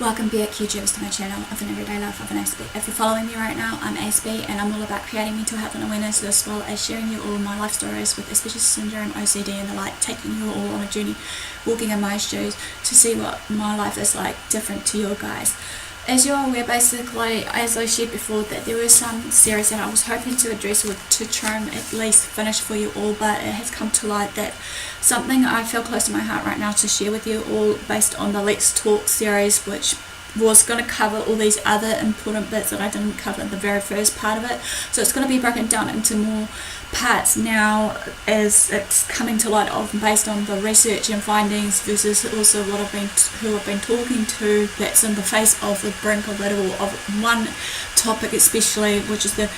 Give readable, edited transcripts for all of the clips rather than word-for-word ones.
Welcome back YouTubers to my channel of an everyday life of an Aspie. If you're following me right now, I'm Aspie and I'm all about creating mental health and awareness as well as sharing you all my life stories with Asperger's syndrome, OCD and the like, taking you all on a journey, walking in my shoes to see what my life is like different to your guys. As you're aware, basically, as I shared before, that there were some series that I was hoping to address or to try and at least finish for you all, but it has come to light that something I feel close to my heart right now to share with you all based on the Let's Talk series, which was going to cover all these other important bits that I didn't cover in the very first part of it. So it's going to be broken down into more parts now as it's coming to light of based on the research and findings versus also what I've been talking to that's in the face of the brink of it all, of one topic especially, which is the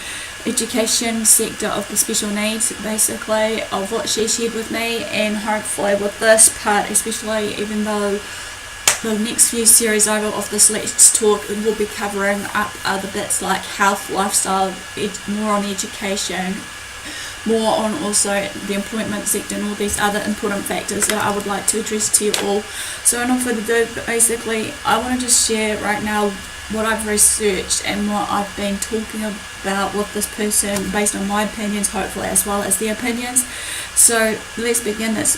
education sector of the special needs, basically, of what she shared with me. And hopefully with this part especially, even though the next few series over of this Let's Talk, it will be covering up other bits like health, lifestyle, more on education, more on also the employment sector and all these other important factors that I would like to address to you all. So enough further ado, basically I want to just share right now what I've researched and what I've been talking about with this person based on my opinions, hopefully, as well as their opinions. So let's begin this.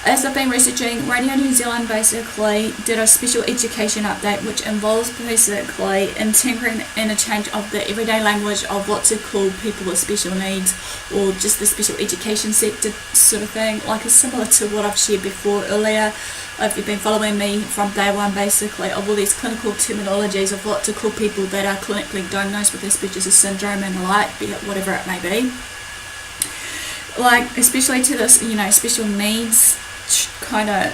As I've been researching, Radio New Zealand basically did a special education update, which involves basically integrating in a change of the everyday language of what to call people with special needs, or just the special education sector sort of thing, like it's similar to what I've shared before earlier. If you've been following me from day one, basically, of all these clinical terminologies of what to call people that are clinically diagnosed with Asperger's syndrome and the like, be it whatever it may be. Like, especially to this, special needs kind of,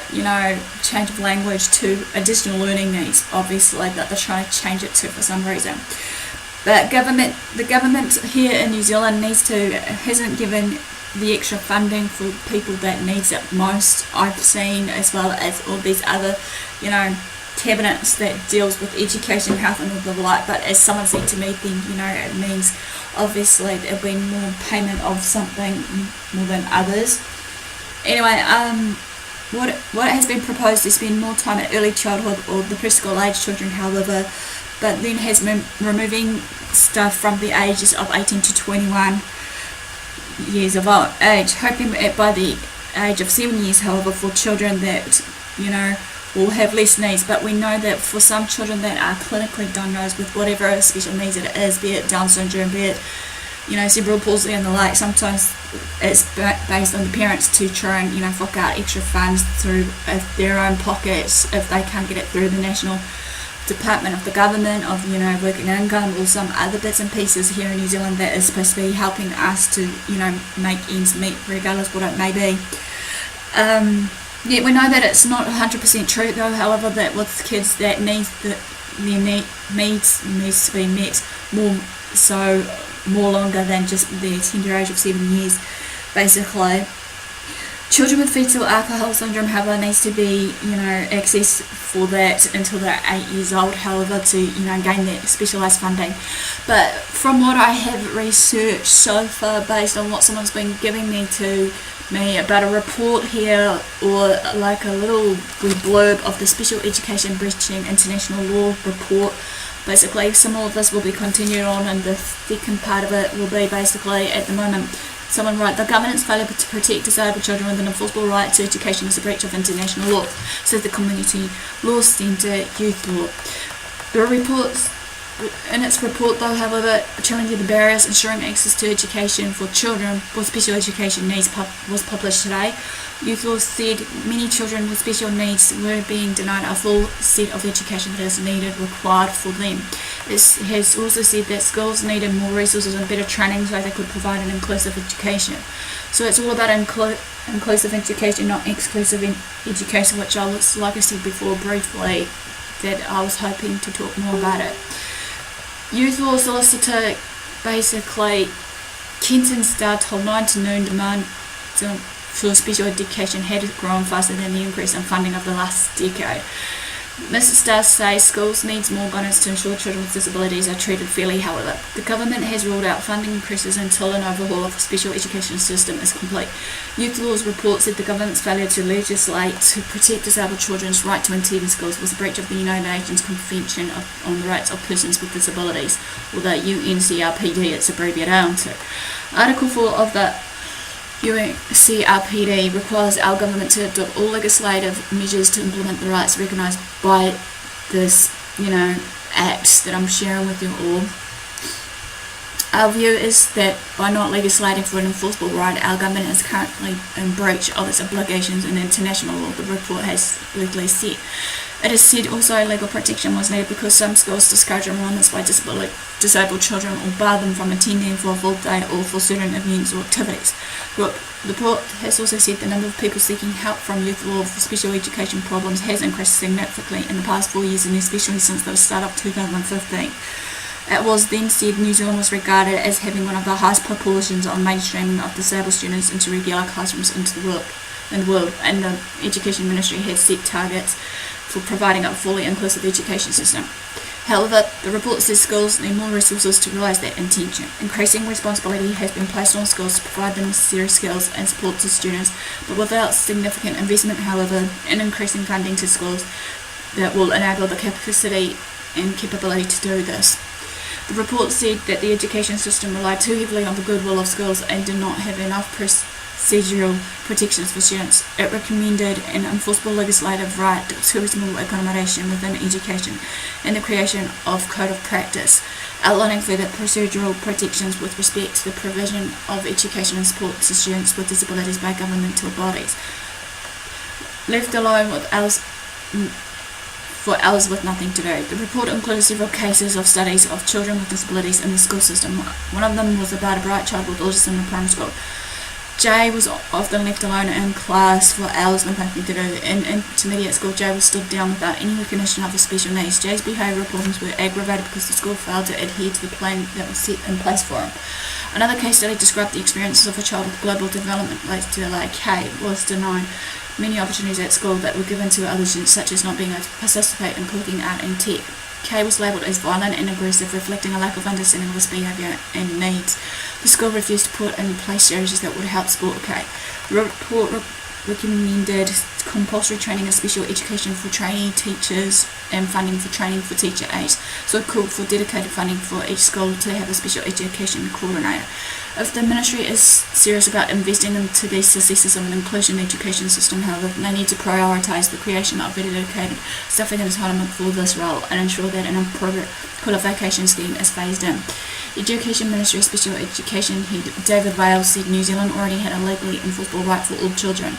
change of language to additional learning needs, obviously, that they're trying to change it to for some reason. But the government here in New Zealand hasn't given the extra funding for people that needs it most, I've seen, as well as all these other, cabinets that deals with education, health and all the like. But as someone said to me, then, it means obviously there'll be more payment of something more than others. Anyway, what has been proposed is spend more time at early childhood or the preschool age children, however, but then has been removing stuff from the ages of 18 to 21 years of age, hoping that by the age of 7 years, however, for children that, will have less needs. But we know that for some children that are clinically diagnosed with whatever special needs it is, be it Down syndrome, be it cerebral palsy and the like, sometimes it's based on the parents to try and fork out extra funds through their own pockets if they can't get it through the national department of the government of working income or some other bits and pieces here in New Zealand that is supposed to be helping us to make ends meet, regardless what it may be. Yeah, we know that it's not 100% true though, however, that with kids that needs to be met more longer than just the tender age of 7 years, basically. Children with fetal alcohol syndrome, however, needs to be, access for that until they're 8 years old, however, to, gain that specialised funding. But from what I have researched so far, based on what someone's been giving me about a report here, or like a little blurb of the Special Education Breaching International Law report, basically, some of this will be continued on, and the second part of it will be basically, at the moment, someone wrote, the government's failure to protect disabled children with an enforceable right to education is a breach of international law, says the Community Law Centre Youth Law. In its report, though, however, challenging the barriers ensuring access to education for children with special education needs was published today. Youth Law said many children with special needs were being denied a full set of education that is required for them. It has also said that schools needed more resources and better training so they could provide an inclusive education. So it's all about inclusive education, not exclusive education, which like I said before briefly, that I was hoping to talk more about it. Youth Law Solicitor, basically, Kenton Star told 9 to noon demand for special education had grown faster than the increase in funding of the last decade. Mrs. does say schools needs more guidance to ensure children with disabilities are treated fairly. However, the government has ruled out funding increases until an overhaul of the special education system is complete. Youth Law's report said the government's failure to legislate to protect disabled children's right to attend schools was a breach of the United Nations Convention on the Rights of Persons with Disabilities, or the UNCRPD it's abbreviated down to. Article 4 of the UNCRPD requires our government to adopt all legislative measures to implement the rights recognised by this, act that I'm sharing with you all. Our view is that by not legislating for an enforceable right, our government is currently in breach of its obligations in international law, the report has legally said. It is said also legal protection was needed because some schools discourage enrollments by disabled children or bar them from attending for a full day or for certain events or activities. The report has also said the number of people seeking help from Youth Law for special education problems has increased significantly in the past 4 years, and especially since the start of 2015. It was then said New Zealand was regarded as having one of the highest proportions of mainstreaming of disabled students into regular classrooms in the world, and the Education Ministry has set targets for providing a fully inclusive education system. However, the report says schools need more resources to realise that intention. Increasing responsibility has been placed on schools to provide the necessary skills and support to students, but without significant investment, however, in increasing funding to schools that will enable the capacity and capability to do this. The report said that the education system relied too heavily on the goodwill of schools and did not have enough procedural protections for students. It recommended an enforceable legislative right to reasonable accommodation within education and the creation of code of practice, outlining further procedural protections with respect to the provision of education and support to students with disabilities by governmental bodies. Left alone with hours with nothing to do. The report included several cases of studies of children with disabilities in the school system. One of them was about a bright child with autism in primary school. Jay was often left alone in class for hours with nothing to do. In intermediate school, Jay was stood down without any recognition of his special needs. Jay's behavioural problems were aggravated because the school failed to adhere to the plan that was set in place for him. Another case study described the experiences of a child with global development delay. Kay was denied many opportunities at school that were given to other students, such as not being able to participate in cooking, art and tech. Kay was labelled as violent and aggressive, reflecting a lack of understanding of his behaviour and needs. The school refused to put in place strategies that would help support Kay. The report recommended compulsory training in special education for trainee teachers and funding for training for teacher aides. So it called for dedicated funding for each school to have a special education coordinator. If the ministry is serious about investing into these successes of an inclusion education system, however, they need to prioritise the creation of a dedicated staffing entitlement for this role and ensure that an appropriate qualification scheme is phased in. Education Ministry Special Education Head David Wales said New Zealand already had a legally enforceable right for all children,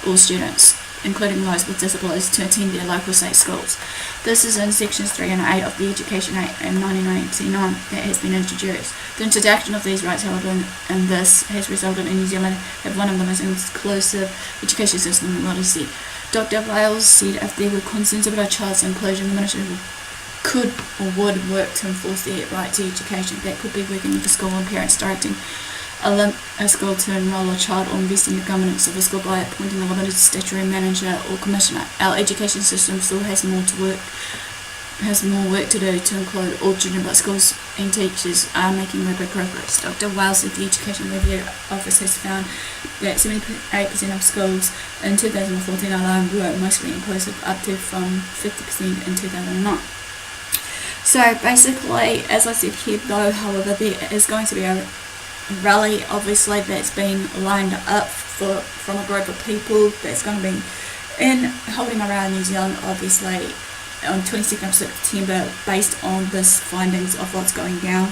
all students, including those with disabilities, to attend their local state schools. This is in sections 3 and 8 of the Education Act in 1999 that has been introduced. The introduction of these rights, however, and this has resulted in New Zealand have one of the most inclusive education systems in the world, he said. Dr. Wales said if there were concerns about a child's inclusion, the Ministry could or would work to enforce their right to education. That could be working with the school and parents, directing a school to enrol a child, or invest in the governance of a school by appointing a limited statutory manager or commissioner. Our education system still has more work to do to include all children, but schools and teachers are making rapid progress. Dr. Wales said the Education Review Office has found that 78% of schools in 2014 alone were mostly inclusive, up to from 50% in 2009. So basically, as I said here though, however, there is going to be a rally obviously that's been lined up from a group of people that's going to be holding around New Zealand obviously on 22nd of September based on this findings of what's going down.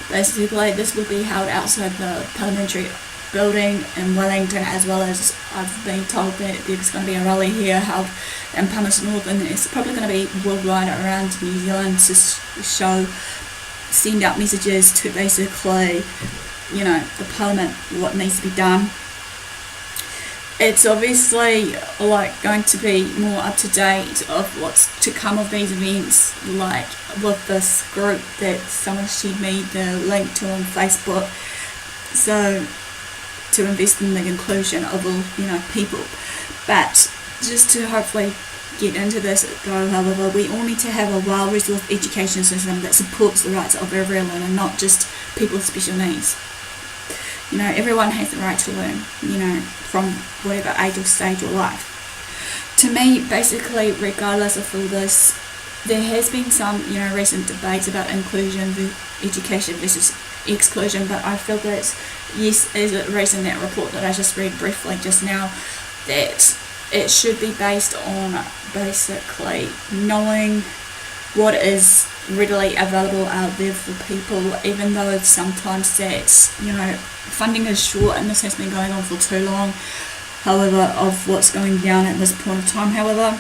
Basically this will be held outside the parliamentary building in Wellington, as well as I've been told that there's going to be a rally here held in Palmerston North, and it's probably going to be worldwide around New Zealand to send out messages to basically, the Parliament what needs to be done. It's obviously going to be more up to date of what's to come of these events, like with this group that someone shared me the link to on Facebook. So to invest in the inclusion of all people, but just to hopefully get into this though, however, we all need to have a well-resourced education system that supports the rights of every learner, not just people with special needs. You know, everyone has the right to learn, you know, from whatever age or stage of life. To me, basically, regardless of all this, there has been some, you know, recent debates about inclusion, education versus exclusion, but I feel that, yes, as it reads in that report that I just read briefly just now, that it should be based on basically knowing what is readily available out there for people, even though sometimes that, you know, funding is short, and this has been going on for too long, however, of what's going down at this point of time. However,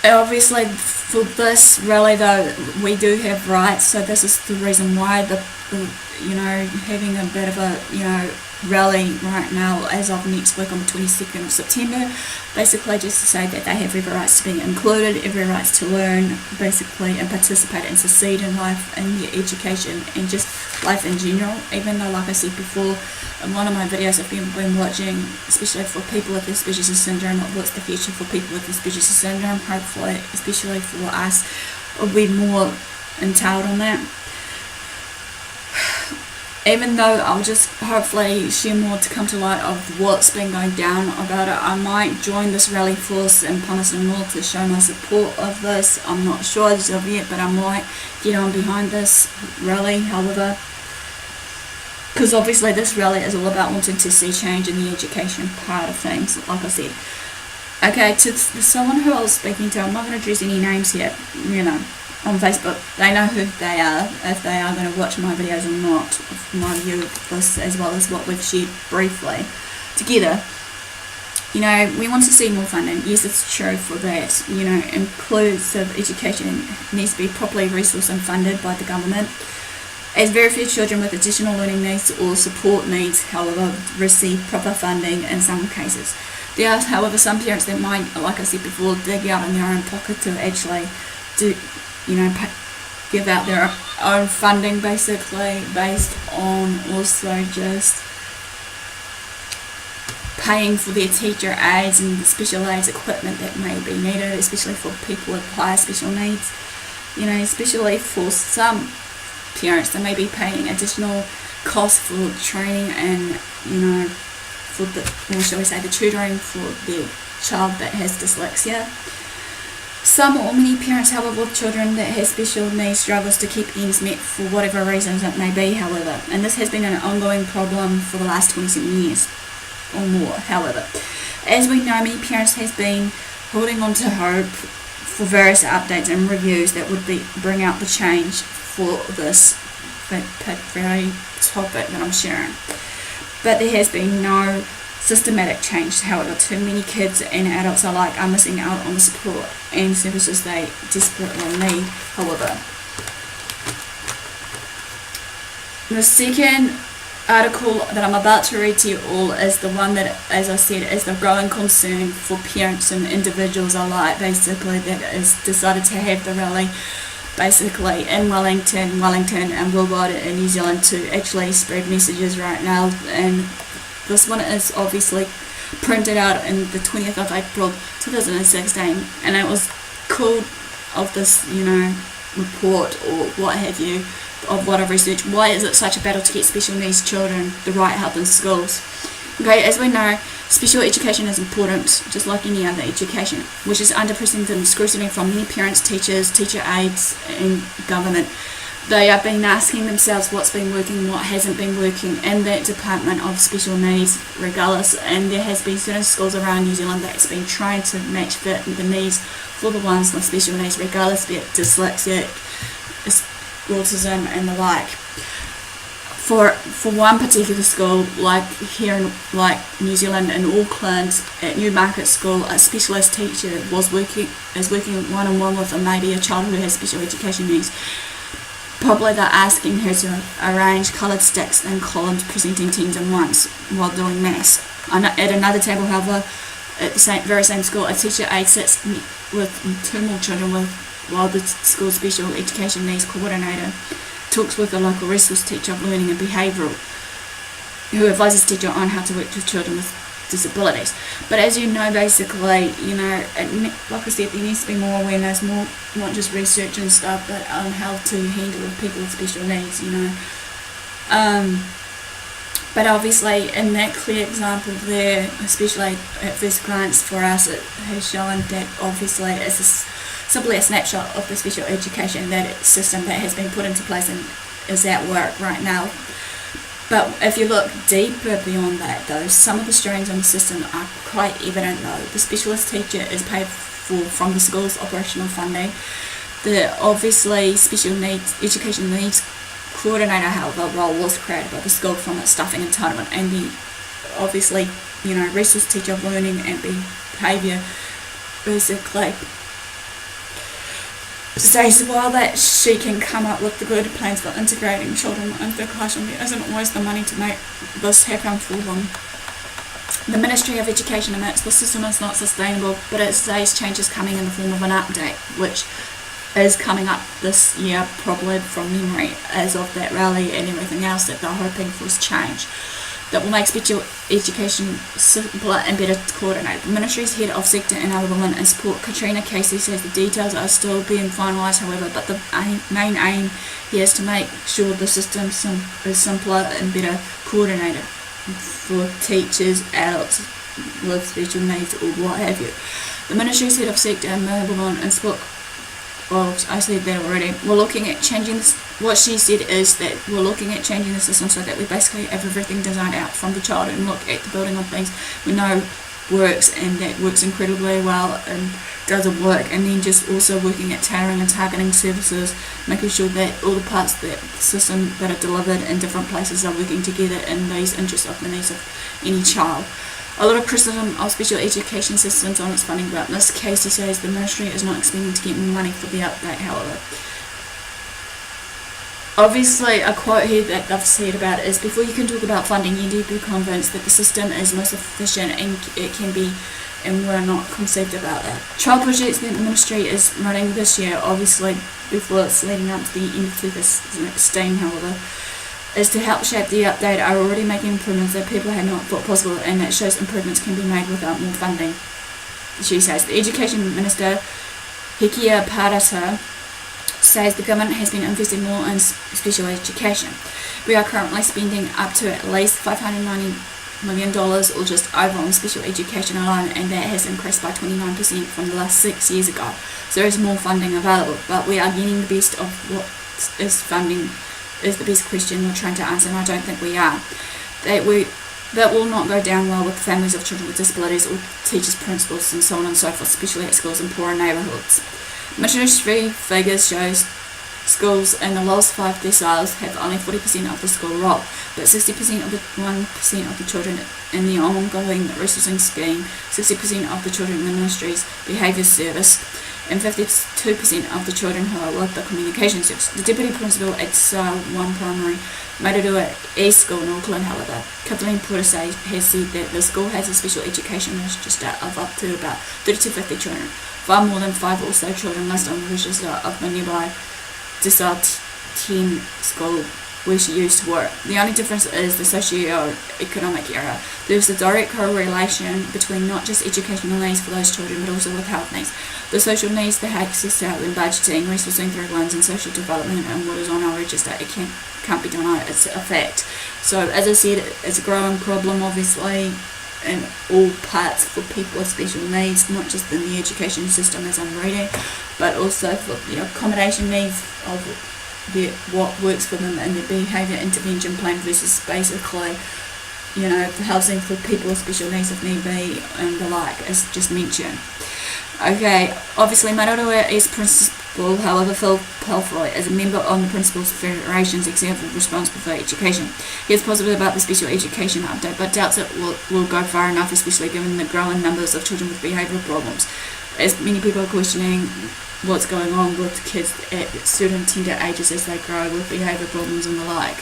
obviously for this rally though, we do have rights, so this is the reason why the you know, having a bit of a, you know, rally right now as of next week on the 22nd of September, basically just to say that they have every rights to be included, every rights to learn, basically, and participate and succeed in life, in their education, and just life in general. Even though, like I said before, in one of my videos I've been watching, especially for people with Asperger's syndrome, what's the future for people with Asperger's syndrome, hopefully, especially for us, we'll be more entailed on that. Even though I'll just hopefully share more to come to light of what's been going down about it, I might join this rally force in Palmerston North to show my support of this. I'm not sure as of yet, but I might get on behind this rally, however, because obviously this rally is all about wanting to see change in the education part of things, like I said. Okay, to someone who I was speaking to, I'm not going to address any names here, you know, on Facebook, they know who they are, if they are going to watch my videos or not, my view of this, as well as what we've shared briefly together. You know, we want to see more funding. Yes, it's true for that. You know, inclusive education needs to be properly resourced and funded by the government, as very few children with additional learning needs or support needs, however, receive proper funding in some cases. There are, however, some parents that might, like I said before, dig out in their own pocket to actually do, you know, give out their own funding, basically, based on also just paying for their teacher aids and the special aids equipment that may be needed, especially for people with higher special needs. You know, especially for some parents, they may be paying additional costs for training and, you know, for the, or shall we say, the tutoring for their child that has dyslexia. Some or many parents, however, with children that have special needs struggles to keep ends met for whatever reasons it may be, however, and this has been an ongoing problem for the last 27 years or more, however. As we know, many parents have been holding on to hope for various updates and reviews that would bring out the change for this very topic that I'm sharing. But there has been no systematic change, however. Too many kids and adults alike are missing out on the support and services they desperately need, however. The second article that I'm about to read to you all is the one that, as I said, is the growing concern for parents and individuals alike, basically, that is decided to have the rally basically in Wellington and worldwide in New Zealand to actually spread messages right now. And this one is obviously printed out in the 20th of April 2016, and it was called of this, you know, report or what have you, of what I've researched. Why is it such a battle to get special needs children the right help in schools? Okay, as we know, special education is important, just like any other education, which is under pressing scrutiny from many parents, teachers, teacher aides, and government. They have been asking themselves what's been working, what hasn't been working in that department of special needs, regardless. And there has been certain schools around New Zealand that's been trying to match fit the needs for the ones with special needs, regardless, be it dyslexic, autism, and the like. For one particular school, like here in New Zealand in Auckland at Newmarket School, a specialist teacher is working one-on-one with maybe a child who has special education needs. Probably they're asking her to arrange coloured sticks and columns presenting tens and ones while doing maths. At another table, however, at the very same school, a teacher aide sits with two more children while the school's special education needs coordinator talks with a local resource teacher of learning and behavioural, who advises teacher on how to work with children with disabilities. But as you know, basically, you know, like I said, there needs to be more awareness, more, not just research and stuff, but on how to handle with people with special needs, you know. But obviously, in that clear example there, especially at first glance for us, it has shown that obviously it's simply a snapshot of the special education that system that has been put into place and is at work right now. But if you look deeper beyond that, though, some of the strains on the system are quite evident, though. The specialist teacher is paid for from the school's operational funding. The obviously special needs education needs coordinator, however, role was created by the school from its staffing entitlement, and the obviously, you know, resource teacher of learning and behaviour basically says while that she can come up with the good plans for integrating children into the classroom, there isn't always the money to make this happen for them. The Ministry of Education admits the system is not sustainable, but it says change is coming in the form of an update, which is coming up this year, probably from memory, as of that rally and everything else that they're hoping for is change that will make special education simpler and better coordinated. The Ministry's Head of Sector and Other Women in Support, Katrina Casey, says the details are still being finalised, however, but the main aim here is to make sure the system is simpler and better coordinated for teachers, adults with special needs or what have you. The Ministry's Head of Sector and Other Women in Support, well, I said that already. We're looking at changing this. What she said is that we're looking at changing the system so that we basically have everything designed out from the child and look at the building of things we know works and that works incredibly well and doesn't work, and then just also working at tailoring and targeting services, making sure that all the parts of the system that are delivered in different places are working together in these interests of the needs of any child. A lot of criticism of special education systems on its funding, but in this case he says the ministry is not expecting to get more money for the update, however. Obviously, a quote here that they've said about it is, before you can talk about funding, you need to be convinced that the system is most efficient and it can be, and we're not conceived about that. Child projects that the ministry is running this year, obviously before it's leading up to the end of 2016, however, is to help shape the update, are already making improvements that people had not thought possible, and that shows improvements can be made without more funding. She says the Education Minister, Hekia Parata, says the government has been investing more in special education. We are currently spending up to at least $590 million or just over on special education alone, and that has increased by 29% from the last 6 years ago. So there is more funding available, but we are getting the best of what is funding is the best question we're trying to answer, and I don't think we are. That will not go down well with families of children with disabilities or teachers, principals and so on and so forth, especially at schools in poorer neighbourhoods. Ministry figures shows schools in the lowest 5 deciles have only 40% of the school roll, but 60% of the 1% of the children in the ongoing resourcing scheme, 60% of the children in the ministry's behaviour service, and 52% of the children who are with the communication service. The deputy principal at Sale 1 Primary Matarua East School in Auckland, however, Kathleen Porter has said that the school has a special education register of up to about 30 to 50 children, far more than 5 or so children listed on the register of the nearby Desert 10 school where she used to work. The only difference is the socio-economic area. There's a direct correlation between not just educational needs for those children, but also with health needs. The social needs, the access to health and budgeting, resourcing through loans and social development, and what is on our register, it can't be denied. It's a fact. So as I said, it's a growing problem, obviously, in all parts for people with special needs, not just in the education system as I'm reading, but also for the accommodation needs of what works for them in the behaviour intervention plan versus basically, the housing for people with special needs if need be and the like, as just mentioned. Okay, obviously Matarua East Principal, however, Phil Pelfroy, is a member on the Principals Federation's executive responsible for education. He is positive about the special education update, but doubts it will go far enough, especially given the growing numbers of children with behavioural problems. As many people are questioning what's going on with kids at certain tender ages as they grow with behaviour problems and the like.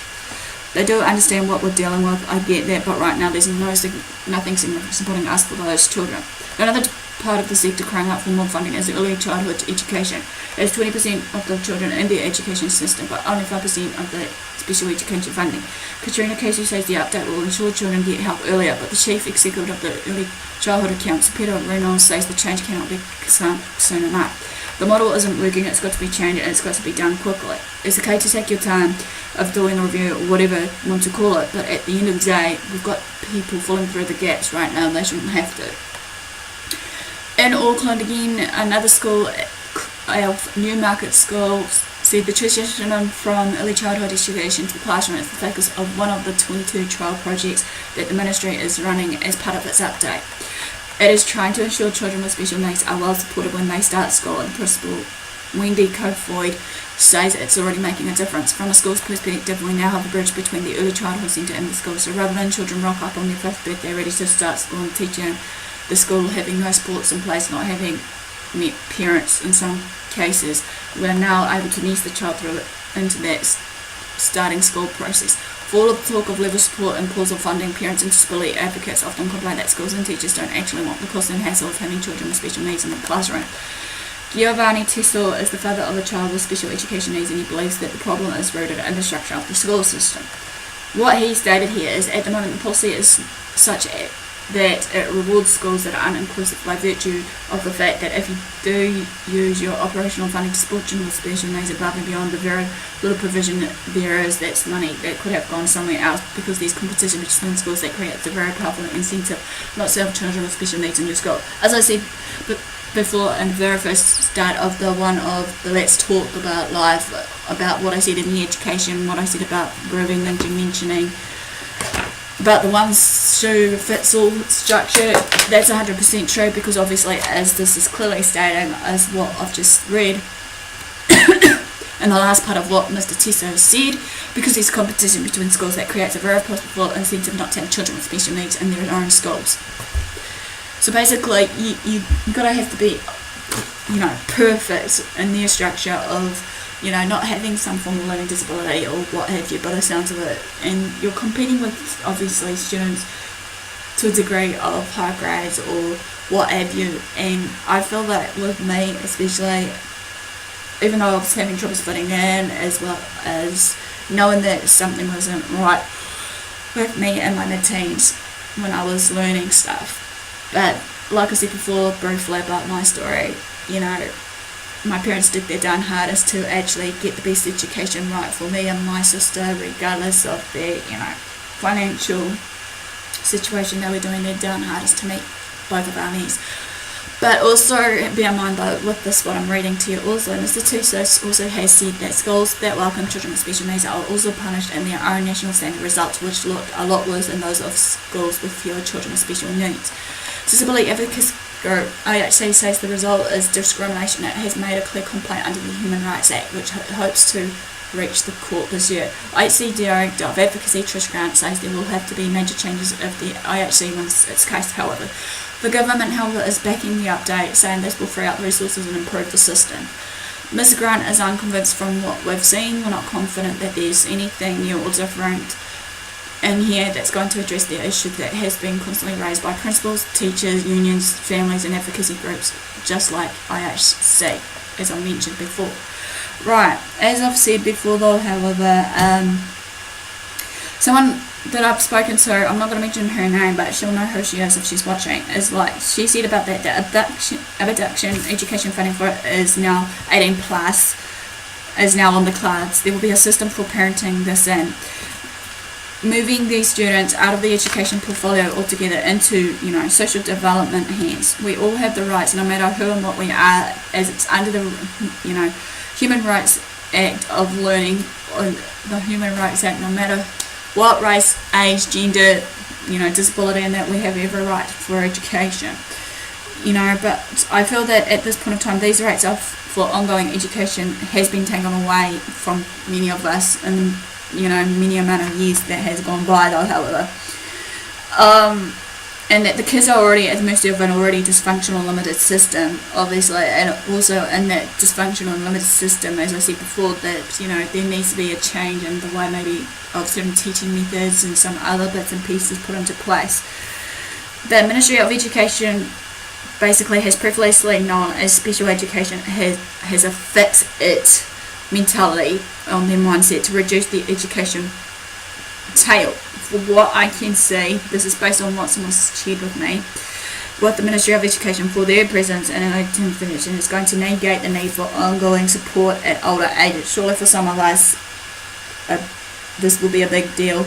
They do understand what we're dealing with, I get that, but right now there's nothing significant supporting us for those children. Another part of the sector crying out for more funding is early childhood education. There's 20% of the children in the education system, but only 5% of the special education funding. Katrina Casey says the update will ensure children get help earlier, but the chief executive of the Early Childhood Accounts, Peter Reynolds, says the change cannot be soon enough. The model isn't working, it's got to be changed, and it's got to be done quickly. It's okay to take your time of doing a review, or whatever you want to call it, but at the end of the day, we've got people falling through the gaps right now, and they shouldn't have to. In Auckland again, another school, Newmarket School, said the transition from early childhood education to the classroom is the focus of one of the 22 trial projects that the ministry is running as part of its update. It is trying to ensure children with special needs are well supported when they start school, and Principal Wendy Cofoyd says it's already making a difference. From a school's perspective, we now have a bridge between the early childhood centre and the school, so rather than children rock up on their 5th birthday ready to start school and teaching the school having no supports in place, not having met parents in some cases, we're now able to nest the child through into that starting school process. For all of the talk of level support and pools of funding, parents and disability advocates often complain that schools and teachers don't actually want the cost and hassle of having children with special needs in the classroom. Giovanni Tessel is the father of a child with special education needs, and he believes that the problem is rooted in the structure of the school system. What he stated here is, at the moment the policy is such that it rewards schools that are uninclusive by virtue of the fact that if you do use your operational funding to support children with special needs above and beyond the very little provision there is, that's money that could have gone somewhere else, because there's competition between schools that creates a very powerful incentive not to have children with special needs in your school. As I said before in the very first start of the one of the Let's Talk About Live, about what I said in the education, what I said about grooving and dimensioning, about the one shoe fits all structure, that's 100% true, because obviously, as this is clearly stating, as what I've just read and the last part of what Mr. Tesso said, because there's competition between schools, that creates a very powerful incentive not to have children with special needs in their own schools. So basically, you gotta have to be, perfect in their structure of, not having some form of learning disability or what have you, by the sounds of it. And you're competing with, obviously, students to a degree of high grades or what have you. And I feel that with me, especially, even though I was having troubles fitting in, as well as knowing that something wasn't right with me in my mid-teens when I was learning stuff. But like I said before, briefly about my story, my parents did their darn hardest to actually get the best education right for me and my sister, regardless of their, financial situation. They were doing their darn hardest to meet both of our needs. But also, bear in mind though, with this, what I'm reading to you also, Mr. Tussos also has said that schools that welcome children with special needs are also punished in their own national standard results, which look a lot worse than those of schools with fewer children with special needs. Disability advocacy group IHC says the result is discrimination. It has made a clear complaint under the Human Rights Act, which hopes to reach the court this year. IHC Director of Advocacy Trish Grant says there will have to be major changes if the IHC wins its case, however. The government, however, is backing the update, saying this will free up resources and improve the system. Ms. Grant is unconvinced from what we've seen. We're not confident that there's anything new or different in here that's going to address the issue that has been constantly raised by principals, teachers, unions, families and advocacy groups, just like IHC, as I mentioned before. Right, as I've said before though, however, someone that I've spoken to, I'm not going to mention her name, but she'll know who she is if she's watching, is like, she said about that, abduction education funding for it is now 18 plus, is now on the cards. There will be a system for parenting this in. Moving these students out of the education portfolio altogether into, social development hands. We all have the rights, no matter who and what we are, as it's under the, Human Rights Act of learning, or the Human Rights Act, no matter what race, age, gender, disability, and that we have every right for education. But I feel that at this point of time, these rights for ongoing education has been taken away from many of us, and many amount of years that has gone by though, however. And that the kids are already at the mercy of an already dysfunctional limited system, obviously, and also in that dysfunctional and limited system, as I said before, that, there needs to be a change in the way maybe of certain teaching methods and some other bits and pieces put into place. The Ministry of Education basically has previously known as special education has a fix it mentality on their mindset to reduce their education tail. For what I can see, this is based on what someone's shared with me, what the Ministry of Education for their presence in intervention is going to negate the need for ongoing support at older ages. Surely for some of us, this will be a big deal.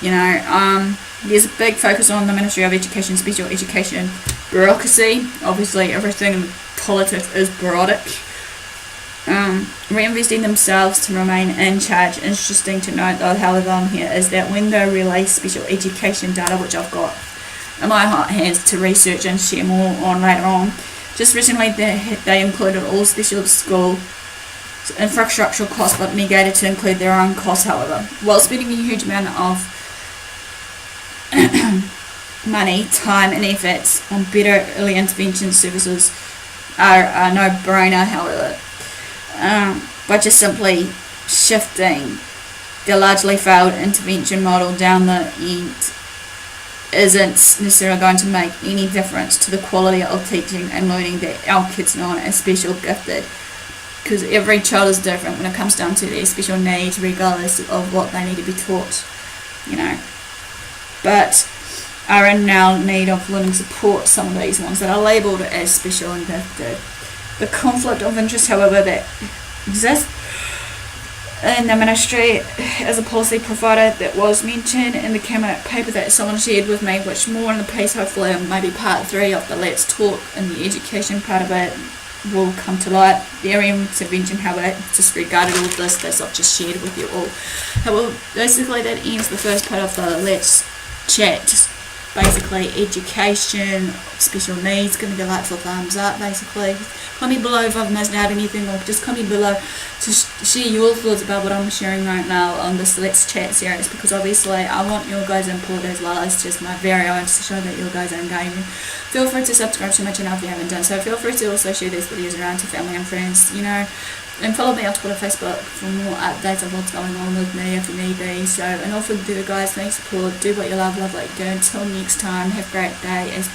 There's a big focus on the Ministry of Education, special education bureaucracy. Obviously, everything in politics is bureaucratic. Reinvesting themselves to remain in charge. Interesting to note, though, however, on here is that when they release special education data, which I've got in my hot hands to research and share more on later on, just recently they included all special school infrastructural costs, but negated to include their own costs, however. While spending a huge amount of money, time and efforts on better early intervention services are a no-brainer, however, by just simply shifting the largely failed intervention model down the end isn't necessarily going to make any difference to the quality of teaching and learning that our kids know as special gifted, because every child is different when it comes down to their special needs, regardless of what they need to be taught, but are in now need of learning support, some of these ones that are labelled as special and gifted. The conflict of interest, however, that exists in the ministry as a policy provider that was mentioned in the cabinet paper that someone shared with me, which more in the piece, hopefully maybe part 3 of the Let's Talk in the education part of it will come to light. The area of intervention, however, disregarded all of this that I've just shared with you all. However, basically that ends the first part of the Let's Chat. Just basically education, special needs, give me the like for thumbs up, basically. Comment below if I've missed out anything, or just comment below to share your thoughts about what I'm sharing right now on this Let's Chat series, because obviously I want your guys' input as well as just my very own to show that you guys are engaging. Feel free to subscribe to my channel if you haven't done so. Feel free to also share these videos around to family and friends, and follow me on Twitter, Facebook for more updates of what's going on with me if you need be. So, and all for the guys, thanks for support, do what you love what you do. Until next time, have a great day. As